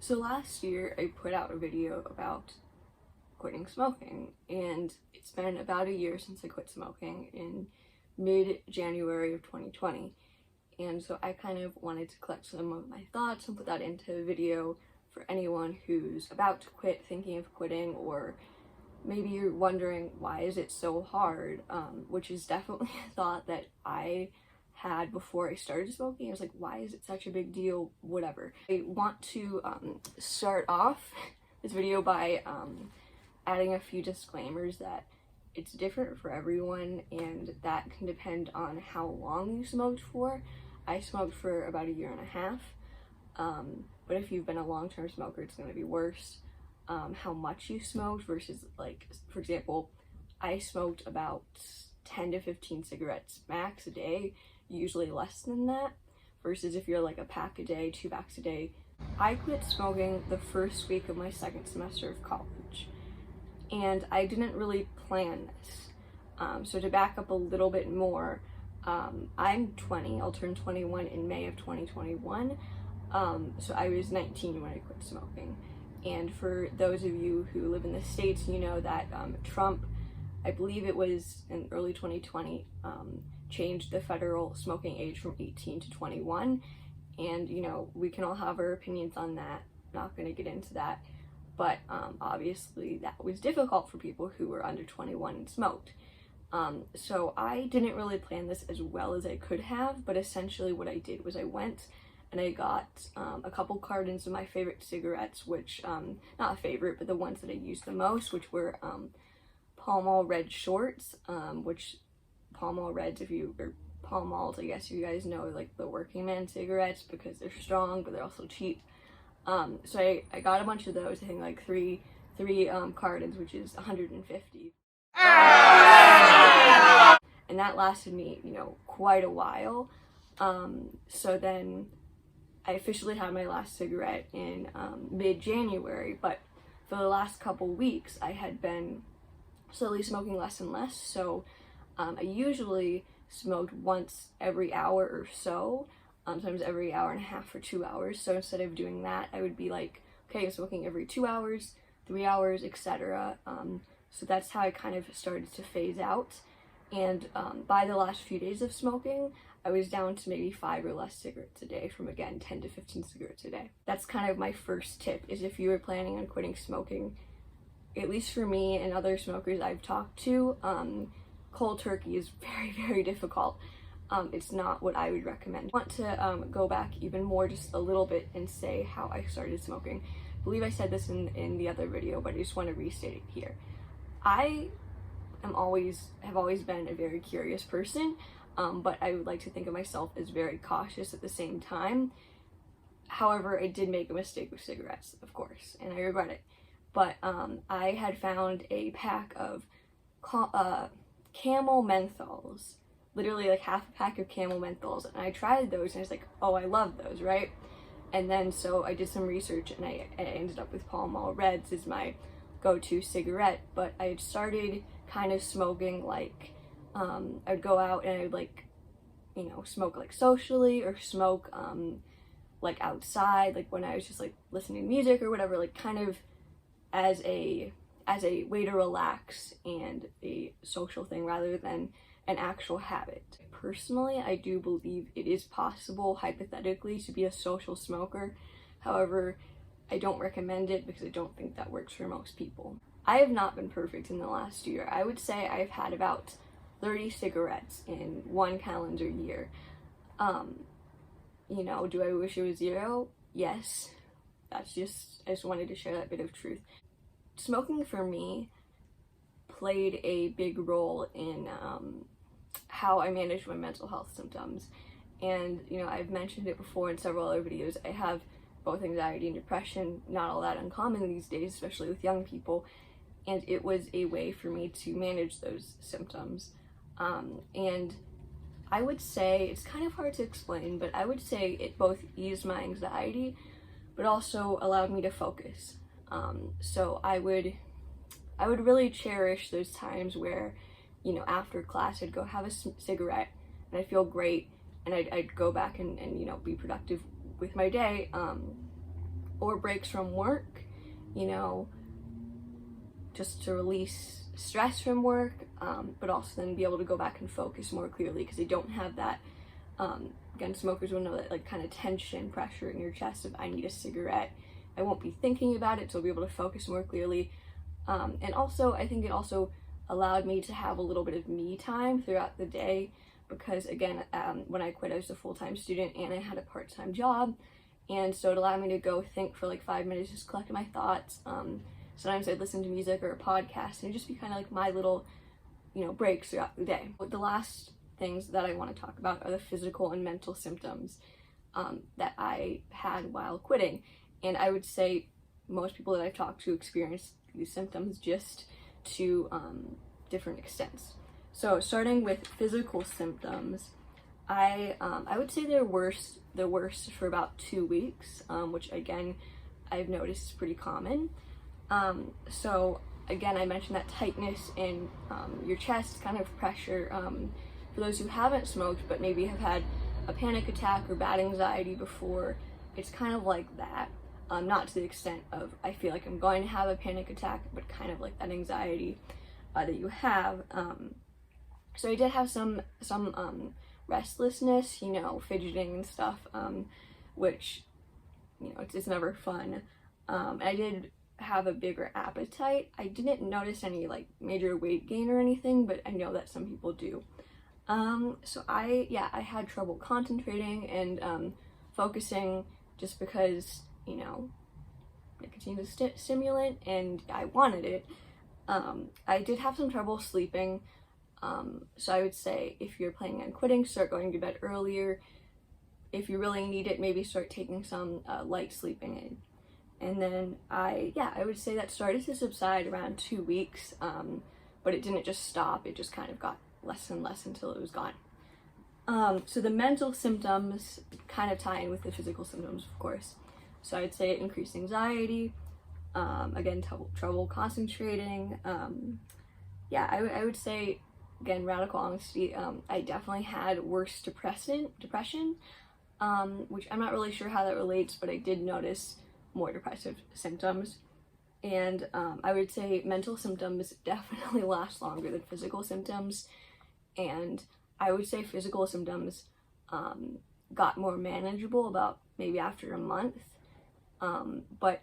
So last year I put out a video about quitting smoking, and it's been about a year since I quit smoking in mid-January of 2020. And so I kind of wanted to collect some of my thoughts and put that into a video for anyone who's about to quit, thinking of quitting, or maybe you're wondering why is it so hard, which is definitely a thought that I had before I started smoking. I was like, why is it such a big deal? Whatever. I want to start off this video by adding a few disclaimers that it's different for everyone and that can depend on how long you smoked for. I smoked for about a year and a half, but if you've been a long-term smoker, it's going to be worse. How much you smoked versus, like, for example, I smoked about 10 to 15 cigarettes max a day, usually less than that, versus if you're like a pack a day, 2 packs a day. I quit smoking the first week of my second semester of college, and I didn't really plan this. So to back up a little bit more, I'm 20, I'll turn 21 in May of 2021, so I was 19 when I quit smoking. And for those of you who live in the States, you know that Trump, I believe it was in early 2020, changed the federal smoking age from 18 to 21. And, you know, we can all have our opinions on that. Not going to get into that. But obviously that was difficult for people who were under 21 and smoked. So I didn't really plan this as well as I could have, but essentially what I did was I went and I got a couple cartons of my favorite cigarettes, which, not a favorite, but the ones that I used the most, which were Pall Mall Red Shorts, which Pall Mall Reds, or Pall Malls, I guess you guys know, like the working man cigarettes, because they're strong, but they're also cheap. So I got a bunch of those, I think like three cartons, which is 150. And that lasted me, you know, quite a while. So then I officially had my last cigarette in mid-January, but for the last couple weeks I had been slowly smoking less and less. So I usually smoked once every hour or so, sometimes every hour and a half or 2 hours. So instead of doing that, I would be like, okay, I'm smoking every 2 hours, 3 hours, etc. So that's how I kind of started to phase out. And by the last few days of smoking, I was down to maybe 5 or less cigarettes a day from, again, 10 to 15 cigarettes a day. That's kind of my first tip, is if you were planning on quitting smoking, at least for me and other smokers I've talked to, cold turkey is very, very difficult. It's not what I would recommend. I want to go back even more, just a little bit, and say how I started smoking. I believe I said this in the other video, but I just want to restate it here. I have always been a very curious person, but I would like to think of myself as very cautious at the same time. However, I did make a mistake with cigarettes, of course, and I regret it. But I had found a pack of Camel menthols, literally like half a pack of Camel menthols, and I tried those and I was like, oh, I love those, right? And then so I did some research and I ended up with Pall Mall Reds as my go-to cigarette. But I had started kind of smoking like I'd go out and I'd, like, you know, smoke like socially, or smoke like outside, like when I was just like listening to music or whatever, like kind of as a way to relax and a social thing rather than an actual habit. Personally, I do believe it is possible, hypothetically, to be a social smoker. However, I don't recommend it because I don't think that works for most people. I have not been perfect in the last year. I would say I've had about 30 cigarettes in 1 calendar year. You know, do I wish it was 0? Yes. I just wanted to share that bit of truth. Smoking for me played a big role in how I manage my mental health symptoms. And, you know, I've mentioned it before in several other videos. I have both anxiety and depression, not all that uncommon these days, especially with young people. And it was a way for me to manage those symptoms. And I would say, it's kind of hard to explain, but I would say it both eased my anxiety, but also allowed me to focus. So I would really cherish those times where, you know, after class I'd go have a cigarette and I'd feel great, and I'd go back and you know, be productive with my day. or breaks from work, you know, just to release stress from work, but also then be able to go back and focus more clearly because they don't have that, again, smokers will know that like kind of tension, pressure in your chest of I need a cigarette. I won't be thinking about it, so I'll be able to focus more clearly. And also, I think it also allowed me to have a little bit of me time throughout the day because, again, when I quit, I was a full-time student and I had a part-time job. And so it allowed me to go think for like 5 minutes, just collect my thoughts. Sometimes I'd listen to music or a podcast and it'd just be kind of like my little, you know, breaks throughout the day. But the last things that I want to talk about are the physical and mental symptoms that I had while quitting. And I would say most people that I've talked to experience these symptoms just to different extents. So starting with physical symptoms, I would say they're the worst for about 2 weeks, which again, I've noticed is pretty common. So again, I mentioned that tightness in your chest, kind of pressure. For those who haven't smoked but maybe have had a panic attack or bad anxiety before, it's kind of like that. Not to the extent of I feel like I'm going to have a panic attack, but kind of like that anxiety that you have. So I did have some restlessness, you know, fidgeting and stuff, which, you know, it's never fun. I did have a bigger appetite. I didn't notice any like major weight gain or anything, but I know that some people do. So I had trouble concentrating and focusing just because, you know, nicotine is a stimulant and I wanted it. I did have some trouble sleeping. So I would say if you're planning on quitting, start going to bed earlier. If you really need it, maybe start taking some light sleeping aid. And then I would say that started to subside around 2 weeks, but it didn't just stop. It just kind of got less and less until it was gone. So the mental symptoms kind of tie in with the physical symptoms, of course. So I'd say increased anxiety, again, trouble concentrating. I would say, again, radical honesty, I definitely had worse depression, which I'm not really sure how that relates, but I did notice more depressive symptoms. And I would say mental symptoms definitely last longer than physical symptoms. And I would say physical symptoms got more manageable about maybe after a month. But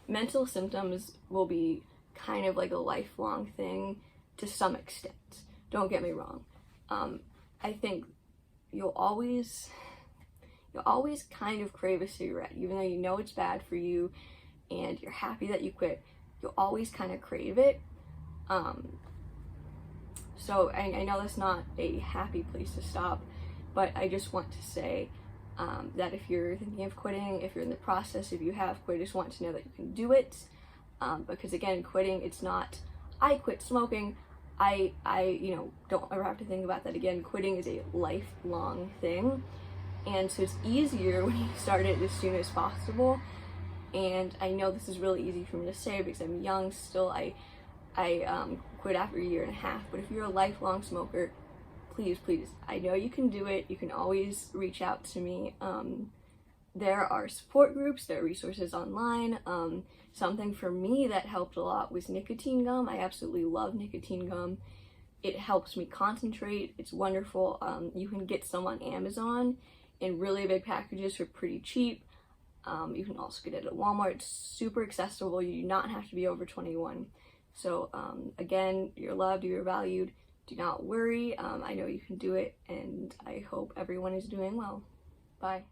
mental symptoms will be kind of like a lifelong thing to some extent. Don't get me wrong. I think you'll always kind of crave a cigarette, even though you know it's bad for you and you're happy that you quit. You'll always kind of crave it. So I know that's not a happy place to stop, but I just want to say that if you're thinking of quitting, if you're in the process, if you have quit, I just want to know that you can do it. Because again, quitting, it's not, I quit smoking, I don't ever have to think about that again. Quitting is a lifelong thing. And so it's easier when you start it as soon as possible. And I know this is really easy for me to say because I'm young still. I quit after a year and a half. But if you're a lifelong smoker, please, I know you can do it. You can always reach out to me. There are support groups, there are resources online. Something for me that helped a lot was nicotine gum. I absolutely love nicotine gum. It helps me concentrate. It's wonderful. You can get some on Amazon in really big packages for pretty cheap. You can also get it at Walmart. It's super accessible. You do not have to be over 21. So again, you're loved, you're valued. Do not worry. I know you can do it, and I hope everyone is doing well. Bye.